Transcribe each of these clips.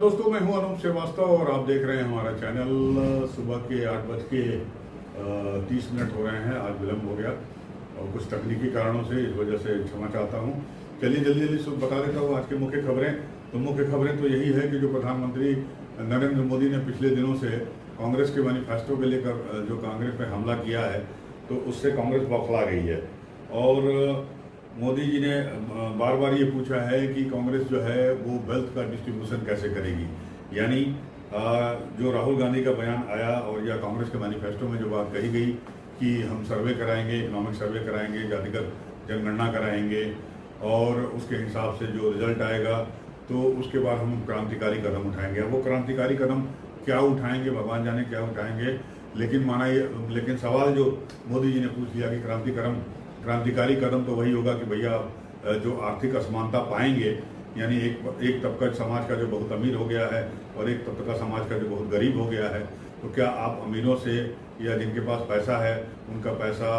दोस्तों, मैं हूं अनूप श्रीवास्तव और आप देख रहे हैं हमारा चैनल। सुबह के 8:30 हो रहे हैं। आज विलम्ब हो गया और कुछ तकनीकी कारणों से, इस वजह से क्षमा चाहता हूं। चलिए जल्दी जल्दी बता देता हूं आज की मुख्य खबरें। तो मुख्य खबरें तो यही है कि जो प्रधानमंत्री नरेंद्र मोदी ने पिछले दिनों से कांग्रेस के मैनिफेस्टो को लेकर जो कांग्रेस पे हमला किया है, तो उससे कांग्रेस बौखला गई है। और मोदी जी ने बार बार ये पूछा है कि कांग्रेस जो है वो वेल्थ का डिस्ट्रीब्यूशन कैसे करेगी। यानी जो राहुल गांधी का बयान आया और या कांग्रेस के मैनिफेस्टो में जो बात कही गई कि हम सर्वे कराएंगे, इकोनॉमिक सर्वे कराएंगे, जातिगत जनगणना कराएंगे और उसके हिसाब से जो रिजल्ट आएगा तो उसके बाद हम क्रांतिकारी कदम उठाएंगे। अब वो क्रांतिकारी कदम क्या उठाएंगे भगवान जाने क्या उठाएंगे, लेकिन सवाल जो मोदी जी ने पूछ लिया कि क्रांतिकारी कदम तो वही होगा कि भैया जो आर्थिक असमानता पाएंगे, यानी एक तबका समाज का जो बहुत अमीर हो गया है और एक तबका समाज का जो बहुत गरीब हो गया है, तो क्या आप अमीरों से या जिनके पास पैसा है उनका पैसा,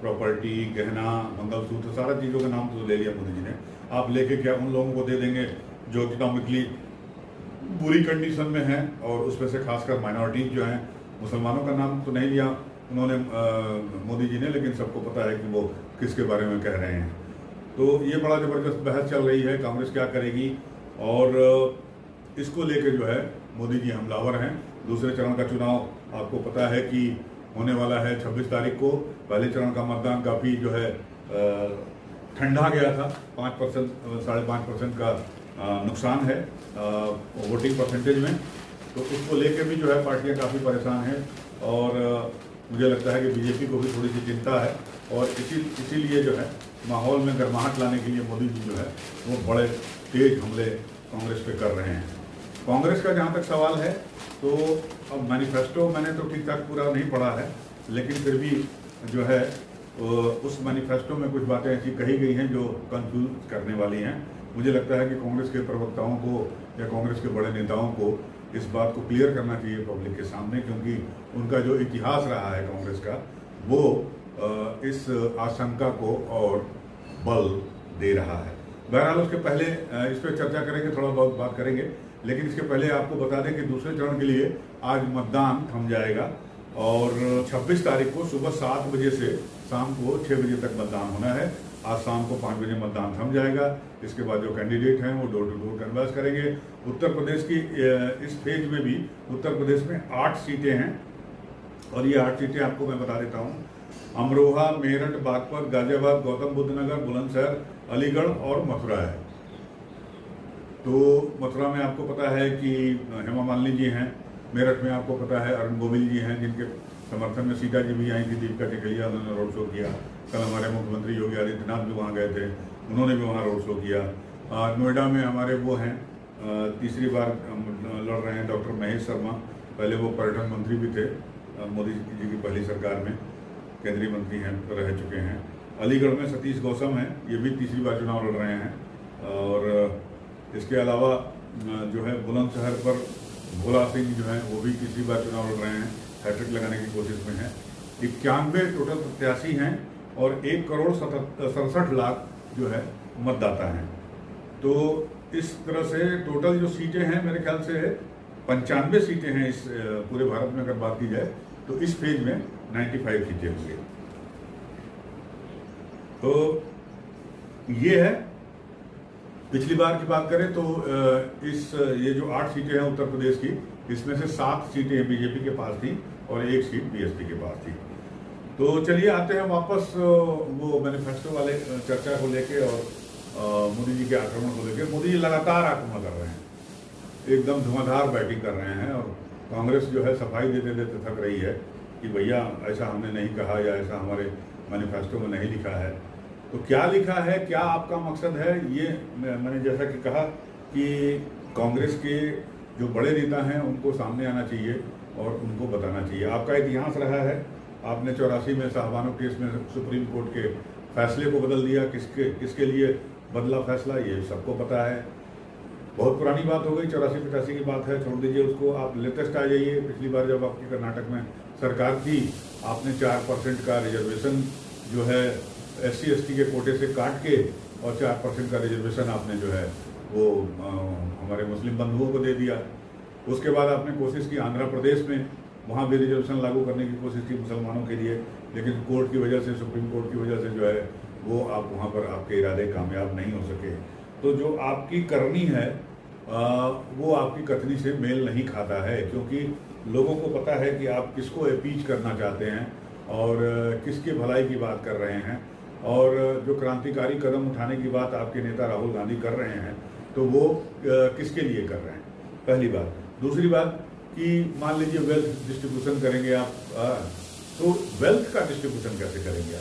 प्रॉपर्टी, गहना, मंगलसूत्र, सारा चीज़ों का नाम तो ले लिया मोदी जी ने, आप लेके क्या उन लोगों को दे देंगे जो इकोनॉमिकली बुरी कंडीशन में हैं, और उसमें से खासकर माइनॉरिटीज जो हैं। मुसलमानों का नाम तो नहीं लिया उन्होंने मोदी जी ने, लेकिन सबको पता है कि वो किसके बारे में कह रहे हैं। तो ये बड़ा ज़बरदस्त बहस चल रही है, कांग्रेस क्या करेगी, और इसको लेके जो है मोदी जी हमलावर हैं। दूसरे चरण का चुनाव आपको पता है कि होने वाला है 26 तारीख को। पहले चरण का मतदान काफ़ी जो है ठंडा गया था, 5%, 5.5% का नुकसान है वोटिंग परसेंटेज में। तो उसको लेके भी जो है पार्टियां काफ़ी परेशान हैं, और मुझे लगता है कि बीजेपी को भी थोड़ी सी चिंता है, और इसीलिए जो है माहौल में गर्माहट लाने के लिए मोदी जी जो है वो बड़े तेज हमले कांग्रेस पे कर रहे हैं। कांग्रेस का जहाँ तक सवाल है, तो अब मैनिफेस्टो मैंने तो ठीक ठाक पूरा नहीं पढ़ा है, लेकिन फिर भी जो है उस मैनिफेस्टो में कुछ बातें ऐसी कही गई हैं जो कंफ्यूज करने वाली हैं। मुझे लगता है कि कांग्रेस के प्रवक्ताओं को या कांग्रेस के बड़े नेताओं को इस बात को क्लियर करना चाहिए पब्लिक के सामने, क्योंकि उनका जो इतिहास रहा है कांग्रेस का, वो इस आशंका को और बल दे रहा है। बहरहाल उसके पहले इस पर चर्चा करेंगे, थोड़ा बहुत बात करेंगे, लेकिन इसके पहले आपको बता दें कि दूसरे चरण के लिए आज मतदान थम जाएगा, और 26 तारीख को सुबह 7 बजे से शाम को 6 बजे तक मतदान होना है। आज शाम को 5 बजे मतदान थम जाएगा। इसके बाद जो कैंडिडेट हैं वो डोर टू डोर कैनवास करेंगे। उत्तर प्रदेश की इस फेज में भी उत्तर प्रदेश में 8 सीटें हैं, और ये 8 सीटें आपको मैं बता देता हूँ। अमरोहा, मेरठ, बागपत, गाजियाबाद, गौतम बुद्ध नगर, बुलंदशहर, अलीगढ़ और मथुरा है। तो मथुरा में आपको पता है कि हेमा मालिनी जी हैं। मेरठ में आपको पता है अरुण गोविल जी हैं, जिनके समर्थन में सीता जी भी आई थी, दीपिका टिकलिया, उन्होंने रोड शो किया। कल हमारे मुख्यमंत्री योगी आदित्यनाथ भी वहाँ गए थे, उन्होंने भी वहाँ रोड शो किया। नोएडा में हमारे वो हैं, तीसरी बार लड़ रहे हैं डॉक्टर महेश शर्मा। पहले वो पर्यटन मंत्री भी थे मोदी जी की पहली सरकार में, केंद्रीय मंत्री हैं, रह चुके हैं। अलीगढ़ में सतीश गौतम हैं, ये भी तीसरी बार चुनाव लड़ रहे हैं। और इसके अलावा जो है बुलंदशहर पर भोला सिंह जो हैं वो भी तीसरी बार चुनाव लड़ रहे हैं, हैट्रिक लगाने की कोशिश में हैं। 91 टोटल प्रत्याशी हैं और 1,67,00,000 जो है मतदाता हैं। तो इस तरह से टोटल जो सीटें हैं, मेरे ख्याल से 95 सीटें हैं इस पूरे भारत में अगर बात की जाए, तो इस फेज में 95 सीटें होंगी। तो ये है। पिछली बार की बात करें तो ये जो 8 सीटें हैं उत्तर प्रदेश की, इसमें से 7 सीटें बीजेपी के पास थी और 1 सीट बीएसपी के पास थी। तो चलिए आते हैं वापस वो मैनिफेस्टो वाले चर्चा को लेके और मोदी जी के आक्रमण को लेके। मोदी जी लगातार आक्रमण कर रहे हैं, एकदम धुआंधार बैटिंग कर रहे हैं, और कांग्रेस जो है सफाई देते देते थक रही है कि भैया ऐसा हमने नहीं कहा या ऐसा हमारे मैनिफेस्टो में नहीं लिखा है। तो क्या लिखा है, क्या आपका मकसद है, ये मैंने जैसा कि कहा कि कांग्रेस के जो बड़े नेता हैं उनको सामने आना चाहिए और उनको बताना चाहिए। आपका इतिहास रहा है, आपने 84 में साहबानो केस में सुप्रीम कोर्ट के फैसले को बदल दिया। किसके लिए बदला फैसला, ये सबको पता है। बहुत पुरानी बात हो गई, 84-85 की बात है, छोड़ दीजिए उसको। आप लेटेस्ट आ जाइए। पिछली बार जब आपकी कर्नाटक में सरकार थी, आपने 4% का रिजर्वेशन जो है SC ST के कोटे से काट के और 4% का रिजर्वेशन आपने जो है वो हमारे मुस्लिम बंधुओं को दे दिया। उसके बाद आपने कोशिश की आंध्र प्रदेश में, वहाँ भी रिजर्वेशन लागू करने की कोशिश की मुसलमानों के लिए, लेकिन कोर्ट की वजह से, सुप्रीम कोर्ट की वजह से जो है वो आप वहाँ पर आपके इरादे कामयाब नहीं हो सके। तो जो आपकी करनी है वो आपकी कथनी से मेल नहीं खाता है, क्योंकि लोगों को पता है कि आप किसको अपीच करना चाहते हैं और किसकी भलाई की बात कर रहे हैं, और जो क्रांतिकारी कदम उठाने की बात आपके नेता राहुल गांधी कर रहे हैं तो वो किसके लिए कर रहे हैं, पहली बात। दूसरी बात कि मान लीजिए वेल्थ डिस्ट्रीब्यूशन करेंगे आप, तो वेल्थ का डिस्ट्रीब्यूशन कैसे करेंगे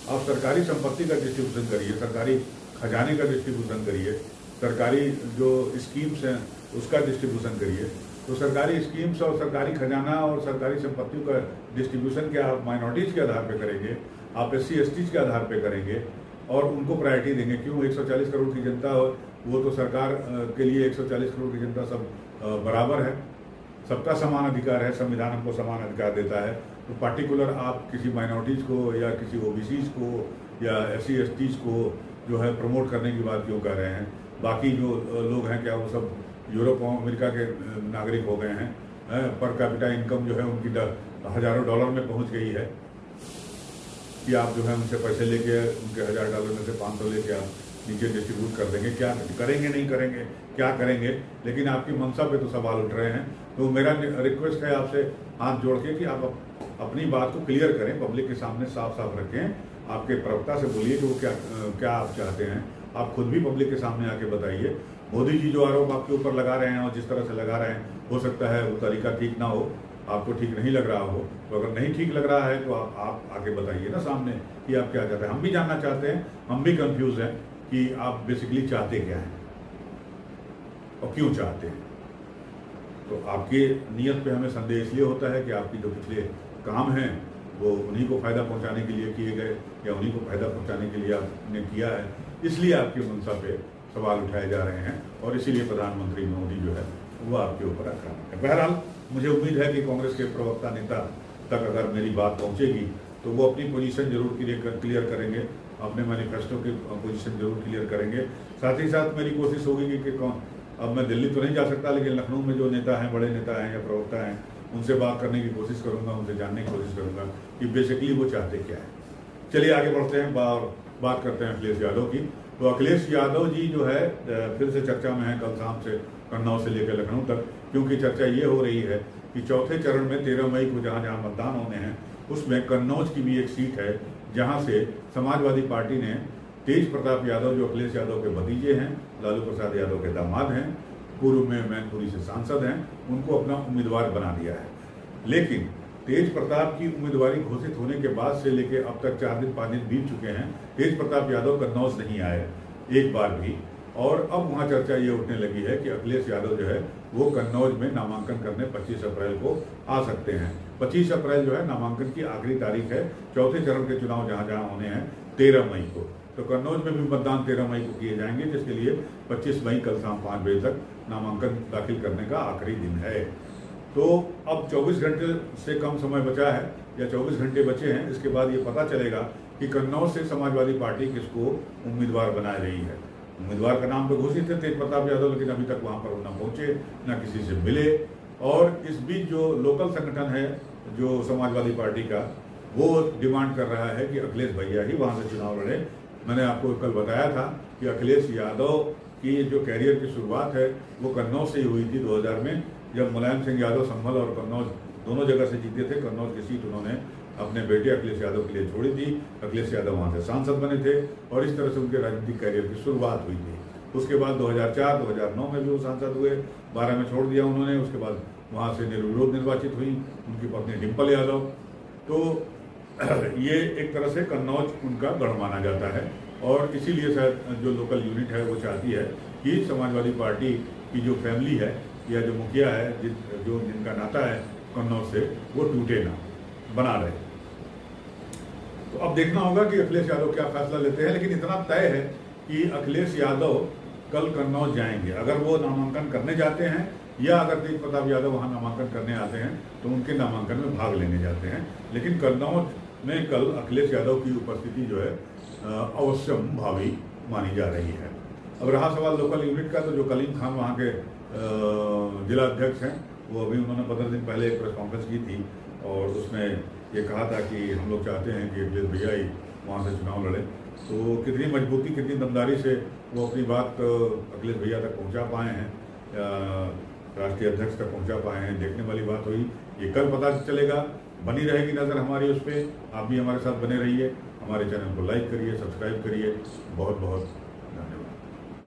आप सरकारी संपत्ति का डिस्ट्रीब्यूशन करिए, सरकारी खजाने का डिस्ट्रीब्यूशन करिए, सरकारी जो स्कीम्स हैं उसका डिस्ट्रीब्यूशन करिए। तो सरकारी स्कीम्स और सरकारी खजाना और सरकारी संपत्तियों का डिस्ट्रीब्यूशन क्या आप माइनॉरिटीज़ के आधार पर करेंगे, आप SC ST के आधार पे करेंगे और उनको प्रायोरिटी देंगे? क्यों 140 करोड़ की जनता, वो तो सरकार के लिए 140 करोड़ की जनता सब बराबर है, सबका समान अधिकार है, संविधान हमको समान अधिकार देता है। तो पार्टिकुलर आप किसी माइनॉरिटीज़ को या किसी OBCs को या SC STs को जो है प्रमोट करने की बात क्यों कर रहे हैं? बाकी जो लोग हैं क्या वो सब यूरोप और अमेरिका के नागरिक हो गए हैं? पर कैपिटा इनकम जो है उनकी हज़ारों डॉलर में पहुंच गई है कि आप जो है उनसे पैसे लेके उनके $1000 में से 500 लेके आप नीचे डिस्ट्रीब्यूट कर देंगे। क्या करेंगे, नहीं करेंगे, क्या करेंगे? लेकिन आपकी मंशा पे तो सवाल उठ रहे हैं। तो मेरा रिक्वेस्ट है आपसे हाथ जोड़ के कि आप अपनी बात को क्लियर करें, पब्लिक के सामने साफ साफ रखें, आपके प्रवक्ता से बोलिए कि वो क्या आप चाहते हैं, आप खुद भी पब्लिक के सामने आके बताइए। मोदी जी जो आरोप आपके ऊपर लगा रहे हैं और जिस तरह से लगा रहे हैं, हो सकता है वो तरीका ठीक ना हो, आपको ठीक नहीं लग रहा हो। तो अगर नहीं ठीक लग रहा है तो आप आके बताइए ना सामने कि आप क्या चाहते हैं। हम भी जानना चाहते हैं, हम भी कंफ्यूज हैं कि आप बेसिकली चाहते क्या हैं और क्यों चाहते हैं। तो आपकी नीयत पे हमें संदेह इसलिए होता है कि आपकी जो पिछले काम हैं वो उन्हीं को फ़ायदा पहुंचाने के लिए किए गए या उन्हीं को फ़ायदा पहुंचाने के लिए आपने किया है, इसलिए आपकी मंशा पे सवाल उठाए जा रहे हैं और इसीलिए प्रधानमंत्री मोदी जो है वो आपके ऊपर आक्रामक है। बहरहाल मुझे उम्मीद है कि कांग्रेस के प्रवक्ता नेता तक अगर मेरी बात पहुंचेगी तो वो अपनी पोजीशन जरूर क्लियर करेंगे, अपने मैनिफेस्टो की पोजीशन जरूर क्लियर करेंगे। साथ ही साथ मेरी कोशिश होगी कि अब मैं दिल्ली तो नहीं जा सकता, लेकिन लखनऊ में जो नेता हैं, बड़े नेता हैं या प्रवक्ता हैं, उनसे बात करने की कोशिश करूँगा, उनसे जानने की कोशिश करूँगा कि बेसिकली वो चाहते क्या है। चलिए आगे बढ़ते हैं, बात करते हैं अखिलेश यादव की। तो अखिलेश यादव जी जो है फिर से चर्चा में है, कल शाम से कन्नौज से लेकर लखनऊ तक, क्योंकि चर्चा ये हो रही है कि चौथे चरण में 13 मई को जहाँ जहाँ मतदान होने हैं उसमें कन्नौज की भी एक सीट है जहाँ से समाजवादी पार्टी ने तेज प्रताप यादव जो अखिलेश यादव के भतीजे हैं, लालू प्रसाद यादव के दामाद हैं, पूर्व में मैनपुरी से सांसद हैं, उनको अपना उम्मीदवार बना दिया है। लेकिन तेज प्रताप की उम्मीदवारी घोषित होने के बाद से लेके अब तक 4 दिन 5 दिन बीत चुके हैं, तेज प्रताप यादव कन्नौज नहीं आए एक बार भी। और अब वहाँ चर्चा ये उठने लगी है कि अखिलेश यादव जो है वो कन्नौज में नामांकन करने 25 अप्रैल को आ सकते हैं। 25 अप्रैल जो है नामांकन की आखिरी तारीख है। चौथे चरण के चुनाव जहाँ जहाँ होने हैं 13 मई को, तो कन्नौज में भी मतदान 13 मई को किए जाएंगे, जिसके लिए 25 मई कल शाम 5 बजे तक नामांकन दाखिल करने का आखिरी दिन है। तो अब 24 घंटे से कम समय बचा है या 24 घंटे बचे हैं, इसके बाद ये पता चलेगा कि कन्नौज से समाजवादी पार्टी किसको उम्मीदवार बना रही है। उम्मीदवार का नाम तो घोषित है तेज प्रताप यादव, लेकिन अभी तक वहाँ पर न पहुँचे, न किसी से मिले। और इस बीच जो लोकल संगठन है जो समाजवादी पार्टी का, वो डिमांड कर रहा है कि अखिलेश भैया ही वहाँ से चुनाव लड़े। मैंने आपको कल बताया था कि अखिलेश यादव की जो कैरियर की शुरुआत है वो कन्नौज से ही हुई थी 2000 में, जब मुलायम सिंह यादव संभल और कन्नौज दोनों जगह से जीते थे। कन्नौज की सीट उन्होंने अपने बेटे अखिलेश यादव के लिए छोड़ी थी। अखिलेश यादव वहाँ से सांसद बने थे और इस तरह से उनके राजनीतिक कैरियर की शुरुआत हुई थी। उसके बाद 2004-2009 में भी वो सांसद हुए, 12 में छोड़ दिया उन्होंने। उसके बाद वहाँ से निर्विरोध निर्वाचित हुई उनकी पत्नी डिम्पल यादव। तो ये एक तरह से कन्नौज उनका गढ़ माना जाता है और इसीलिए शायद जो लोकल यूनिट है वो चाहती है कि समाजवादी पार्टी की जो फैमिली है या जो मुखिया है, जो जिनका नाता है कन्नौज से, वो टूटे ना, बना रहे। तो अब देखना होगा कि अखिलेश यादव क्या फैसला लेते हैं, लेकिन इतना तय है कि अखिलेश यादव कल कन्नौज जाएंगे। अगर वो नामांकन करने जाते हैं या अगर तेज प्रताप यादव वहाँ नामांकन करने आते हैं तो उनके नामांकन में भाग लेने जाते हैं। लेकिन कन्नौज में कल अखिलेश यादव की उपस्थिति जो है अवश्यम भावी मानी जा रही है। अब रहा सवाल लोकल यूनिट का, तो जो कलीम खान वहाँ के जिला अध्यक्ष हैं, वो अभी उन्होंने 15 दिन पहले एक प्रेस कॉन्फ्रेंस की थी और उसमें ये कहा था कि हम लोग चाहते हैं कि अखिलेश भैया ही वहाँ से चुनाव लड़े। तो कितनी मजबूती, कितनी दमदारी से वो अपनी बात अखिलेश भैया तक पहुँचा पाए हैं, राष्ट्रीय अध्यक्ष तक पहुँचा पाए हैं, देखने वाली बात हुई। ये कल पता चलेगा। बनी रहेगी नज़र हमारी उस पर। आप भी हमारे साथ बने रहिए। हमारे चैनल को लाइक करिए, सब्सक्राइब करिए। बहुत बहुत धन्यवाद।